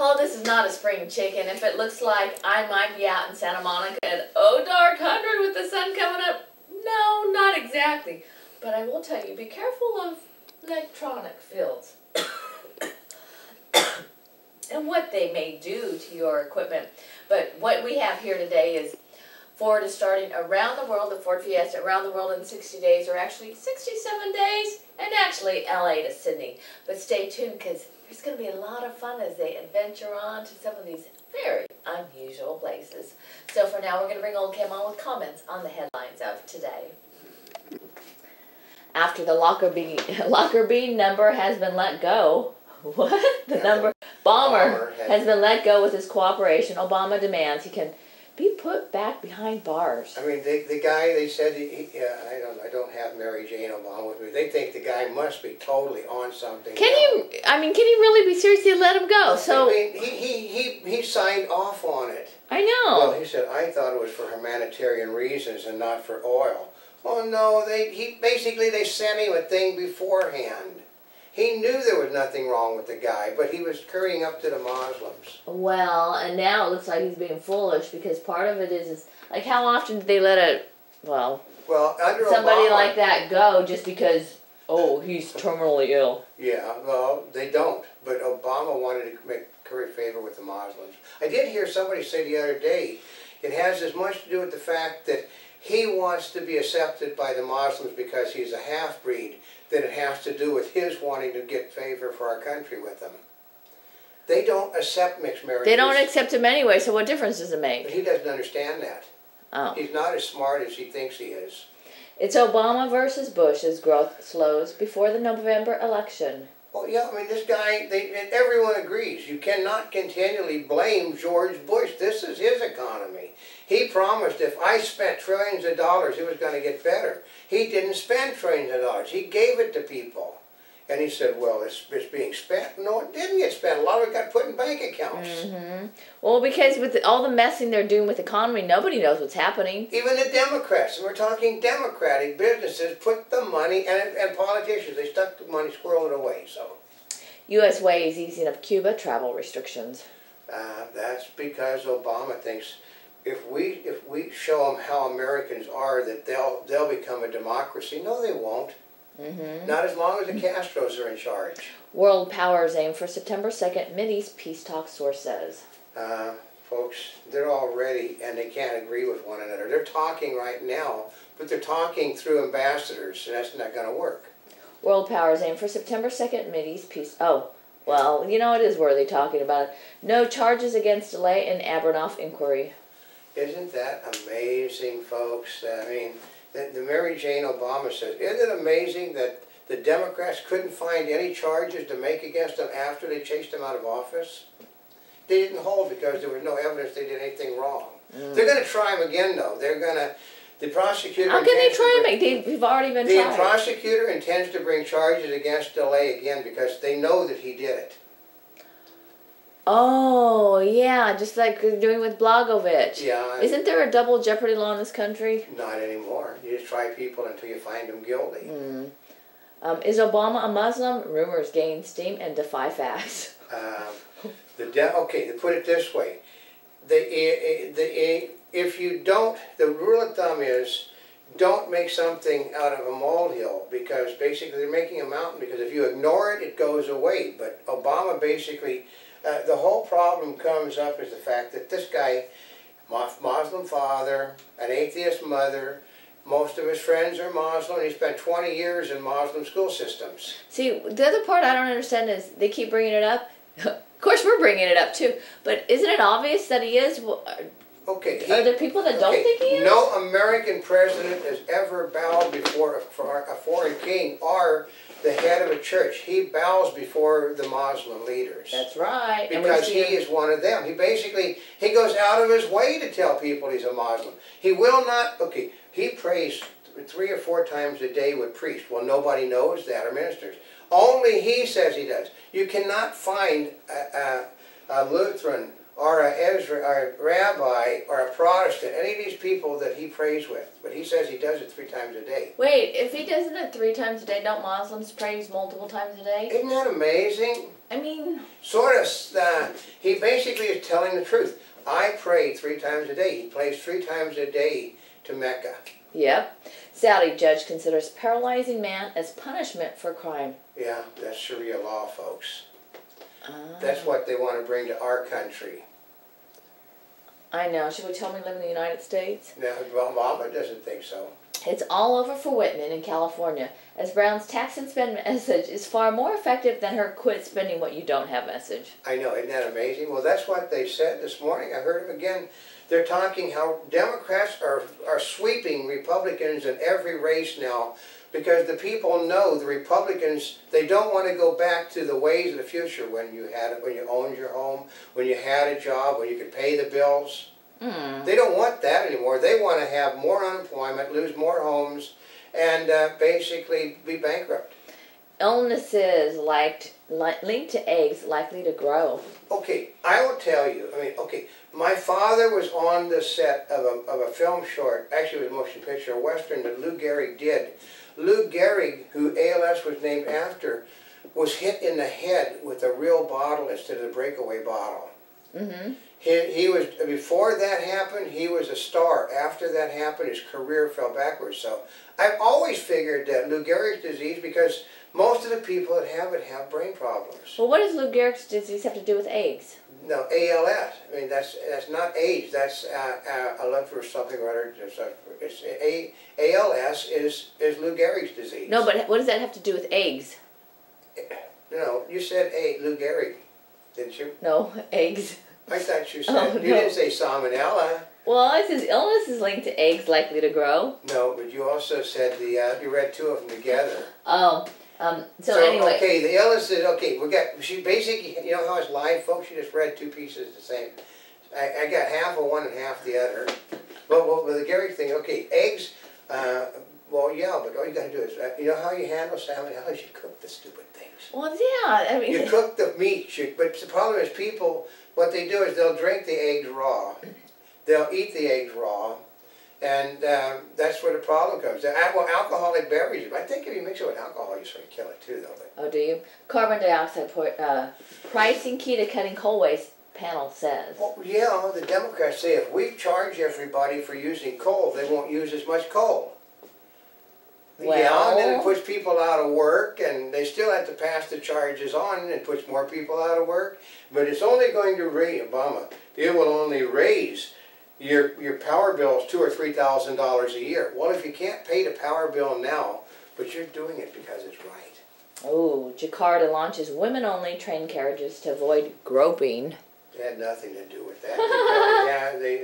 Oh, this is not a spring chicken. If it looks like I might be out in Santa Monica at oh dark 100 with the sun coming up, no, not exactly. But I will tell you, be careful of electronic fields and what they may do to your equipment. But what we have here today is Ford is starting around the world, the Ford Fiesta, around the world in 60 days, or actually 67 days, and actually LA to Sydney. But stay tuned, because there's going to be a lot of fun as they adventure on to some of these very unusual places. So for now, we're going to bring Oldecam on with comments on the headlines of today. After the Lockerbie number has been let go. What? The number bomber has been let go with his cooperation. Obama demands he can be put back behind bars. I mean, the guy, they said, I don't have Mary Jane Obama with me. They think the guy must be totally on something. Can you really be serious to let him go? So I mean, he signed off on it. I know. Well, he said, I thought it was for humanitarian reasons and not for oil. Oh no, they sent him a thing beforehand. He knew there was nothing wrong with the guy, but he was currying up to the Muslims. Well, and now it looks like he's being foolish, because part of it is like, how often do they let under somebody Obama, like that go just because, oh, he's terminally ill? Yeah, well, they don't. But Obama wanted to curry favor with the Muslims. I did hear somebody say the other day, it has as much to do with the fact that he wants to be accepted by the Muslims because he's a half-breed, than it has to do with his wanting to get favor for our country with them. They don't accept mixed marriages. They don't accept him anyway, so what difference does it make? But he doesn't understand that. Oh. He's not as smart as he thinks he is. It's Obama versus Bush as growth slows before the November election. Well, yeah, I mean, this guy, everyone agrees. You cannot continually blame George Bush. This is his economy. He promised if I spent trillions of dollars, it was going to get better. He didn't spend trillions of dollars. He gave it to people. And he said, well, it's being spent. No, it didn't get spent. A lot of it got put in bank accounts. Mm-hmm. Well, because with all the messing they're doing with the economy, nobody knows what's happening. Even the Democrats, and we're talking Democratic businesses, put the money, and politicians, they stuck the money, squirreled it away. So, U.S. weighs easing of Cuba travel restrictions. That's because Obama thinks if we show them how Americans are, that they'll become a democracy. No, they won't. Mm-hmm. Not as long as the Castros are in charge. World powers aim for September 2nd Mideast peace talk, source says. Folks, they're all ready, and they can't agree with one another. They're talking right now, but they're talking through ambassadors, and that's not going to work. World powers aim for September 2nd Mideast peace... Oh, well, you know, it is worthy talking about it. No charges against delay in Abernoff inquiry. Isn't that amazing, folks? I mean, the Mary Jane Obama says, isn't it amazing that the Democrats couldn't find any charges to make against them after they chased him out of office? They didn't hold because there was no evidence they did anything wrong. Mm. They're going to try him again, though. They're going to... The prosecutor... How can they try him? They've already been tried. The prosecutor intends to bring charges against delay again because they know that he did it. Oh, yeah, just like they're doing with Blagovich. Yeah. Isn't there a double jeopardy law in this country? Not anymore. You just try people until you find them guilty. Mm. Is Obama a Muslim? Rumors gain steam and defy facts. Okay, to put it this way. If you don't, the rule of thumb is, don't make something out of a molehill, because basically they're making a mountain, because if you ignore it, it goes away. But Obama basically... the whole problem comes up is the fact that this guy, Muslim father, an atheist mother, most of his friends are Muslim, and he spent 20 years in Muslim school systems. See, the other part I don't understand is they keep bringing it up. Of course we're bringing it up too, but isn't it obvious that he is? Okay. Are there people that don't think he is? No American president has ever bowed before a foreign king or the head of a church. He bows before the Muslim leaders. That's right. Because he is one of them. He goes out of his way to tell people he's a Muslim. He will not, he prays 3 or 4 times a day with priests. Well, nobody knows that, or ministers. Only he says he does. You cannot find a Lutheran or a rabbi or a Protestant, any of these people that he prays with. But he says he does it 3 times a day. Wait, if he does it 3 times a day, don't Muslims pray multiple times a day? Isn't that amazing? I mean... Sort of, He basically is telling the truth. I pray 3 times a day. He prays 3 times a day to Mecca. Yep. Saudi judge considers paralyzing man as punishment for crime. Yeah, that's Sharia law, folks. Ah. That's what they want to bring to our country. I know. Should we tell me live in the United States? Now, Obama doesn't think so. It's all over for Whitman in California, as Brown's tax and spend message is far more effective than her quit spending what you don't have message. I know, isn't that amazing? Well, that's what they said this morning. I heard them again. They're talking how Democrats are sweeping Republicans in every race now because the people know the Republicans, they don't want to go back to the ways of the future when you owned your home, when you had a job, when you could pay the bills. They don't want that anymore. They want to have more unemployment, lose more homes, and basically be bankrupt. Illnesses linked to eggs likely to grow. Okay, I will tell you. Okay, my father was on the set of a film short. Actually, it was a motion picture, a western that Lou Gehrig did. Lou Gehrig, who ALS was named after, was hit in the head with a real bottle instead of the breakaway bottle. Mm-hmm. He was, before that happened, he was a star. After that happened, his career fell backwards. So I've always figured that Lou Gehrig's disease, because most of the people that have it have brain problems. Well, what does Lou Gehrig's disease have to do with eggs? No, ALS. That's not AIDS. That's I looked for something or other. ALS is Lou Gehrig's disease. No, but what does that have to do with eggs? No, you said Lou Gehrig, didn't you? No, eggs. I thought you said, you didn't say salmonella. Well, it says illness is linked to eggs likely to grow. No, but you also said you read 2 of them together. Oh, so anyway. Okay, the illness is, she basically, you know how it's live, folks? She just read 2 pieces the same. I got half of one and half the other. Well, with the Gehrig thing, okay, eggs, well, yeah, but all you got to do is, you know how you handle salmonella? You cook the stupid things. Well, yeah, I mean. You cook the meat, but the problem is people, what they do is they'll drink the eggs raw. They'll eat the eggs raw. And that's where the problem comes. Well, alcoholic beverages, I think if you mix it with alcohol, you sort of kill it too, though. But. Oh, do you? Carbon dioxide pricing key to cutting coal waste, panel says. Well, yeah, the Democrats say if we charge everybody for using coal, they won't use as much coal. Well, yeah, and then it puts people out of work, and they still have to pass the charges on, and puts more people out of work. But it's only going to raise, Obama, it will only raise your power bills $2,000 or $3,000 a year. Well, if you can't pay the power bill now, but you're doing it because it's right. Oh, Jakarta launches women-only train carriages to avoid groping. It had nothing to do with that.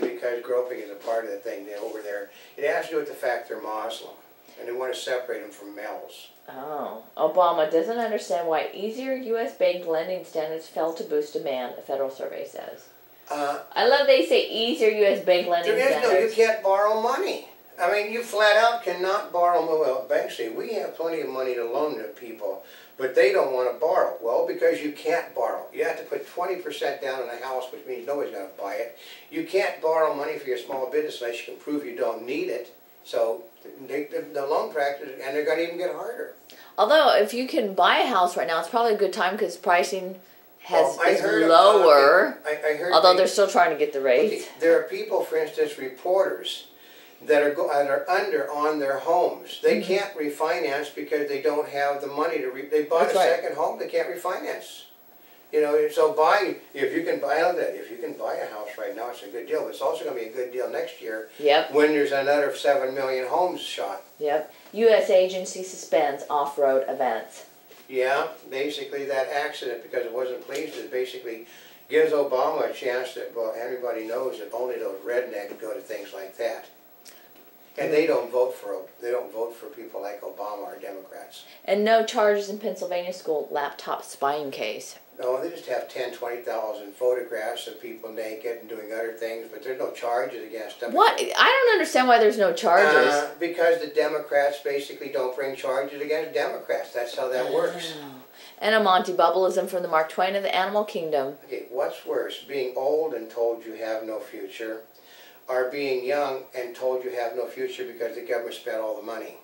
Because groping is a part of the thing over there. It has to do with the fact they're Muslim. And they want to separate them from males. Oh. Obama doesn't understand why easier U.S. bank lending standards failed to boost demand, a federal survey says. I love they say easier U.S. bank lending standards. No, you can't borrow money. I mean, you flat out cannot borrow. Well, banks say, we have plenty of money to loan to people, but they don't want to borrow. Well, because you can't borrow. You have to put 20% down on a house, which means nobody's going to buy it. You can't borrow money for your small business unless you can prove you don't need it. So the loan practice, and they're going to even get harder. Although, if you can buy a house right now, it's probably a good time because pricing is lower. Although they're still trying to get the rates. There are people, for instance, reporters, that are under on their homes. They can't refinance because they don't have the money to. They bought a second home. They can't refinance. You know, so if you can buy a house right now, it's a good deal. But it's also going to be a good deal next year. Yep. When there's another 7 million homes shot. Yep. U.S. agency suspends off-road events. Yeah, basically that accident, because it wasn't pleased, it basically gives Obama a chance that, well, everybody knows that only those rednecks go to things like that. And they don't vote for people like Obama or Democrats. And no charges in Pennsylvania school laptop spying case. No, they just have 10,000, 20,000 photographs of people naked and doing other things, but there's no charges against them. What? I don't understand why there's no charges. Because the Democrats basically don't bring charges against Democrats. That's how that works. And a Monty Bubbleism from the Mark Twain of the Animal Kingdom. Okay, what's worse, being old and told you have no future, or being young and told you have no future because the government spent all the money?